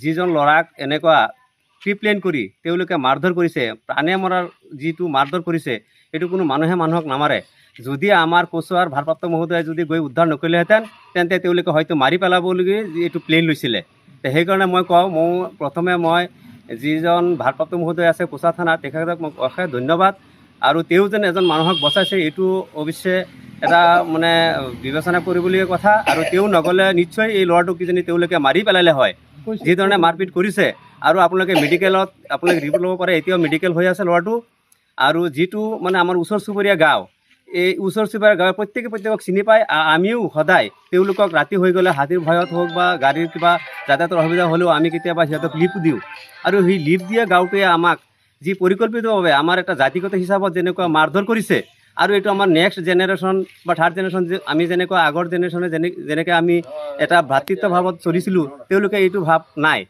যিজন ল'ৰাক এনেকুৱা প্ৰিপ্লেন কৰি তেওঁলোকে মাৰধৰ কৰিছে, প্ৰাণে মৰাৰ যিটো মাৰধৰ কৰিছে, এইটো কোনো মানুহে মানুহক নামাৰে। যদি আমাৰ কোচৱাৰ ভাৰপ্ৰাপ্ত মহোদয়ে যদি গৈ উদ্ধাৰ নকৰিলেহেঁতেন, তেন্তে তেওঁলোকে হয়তো মাৰি পেলাবলৈকে এইটো প্লেন লৈছিলে। সেইকাৰণে মই কওঁ, প্ৰথমে মই যিজন ভাৰপ্ৰাপ্ত মহোদয় আছে কোচা থানাৰ, তেখেতক মই অশেষ ধন্যবাদ। আৰু তেওঁ যেন এজন মানুহক বচাইছে, এইটো অৱশ্যে এটা মানে বিবেচনা কৰিবলগীয়া কথা। আৰু তেওঁ নগ'লে নিশ্চয় এই ল'ৰাটোক কিজানি তেওঁলোকে মাৰি পেলালে হয়, যিধৰণে মাৰপিট কৰিছে। আৰু আপোনালোকে মেডিকেলত ৰিপৰ্ট ল'ব পাৰে, এতিয়াও মেডিকেল হৈ আছে ল'ৰাটো। আৰু যিটো মানে আমাৰ ওচৰ চুবুৰীয়া গাঁও, এই ওচৰ চুবুৰীয়া গাঁৱে প্ৰত্যেকক চিনি পায়। আমিও সদায় তেওঁলোকক ৰাতি হৈ গ'লে হাতীৰ ভয়ত হওক বা গাড়ীৰ কিবা যাতায়াতৰ অসুবিধা হ'লেও আমি কেতিয়াবা সিহঁতক লিফ্ট দিওঁ। আৰু সেই লিফ্ট দিয়া গাঁওটোৱে আমাক যি পৰিকল্পিতভাৱে আমাৰ এটা জাতিগত হিচাপত যেনেকুৱা মাৰধৰ কৰিছে, আৰু এইটো আমাৰ নেক্সট জেনেৰেশ্যন বা থাৰ্ড জেনেৰেশ্যন, আমি যেনেকুৱা আগৰ জেনেৰেশ্যনে যেনেকৈ আমি এটা ভাতৃত্বভাৱত চলিছিলোঁ, তেওঁলোকে এইটো ভাৱ নাই।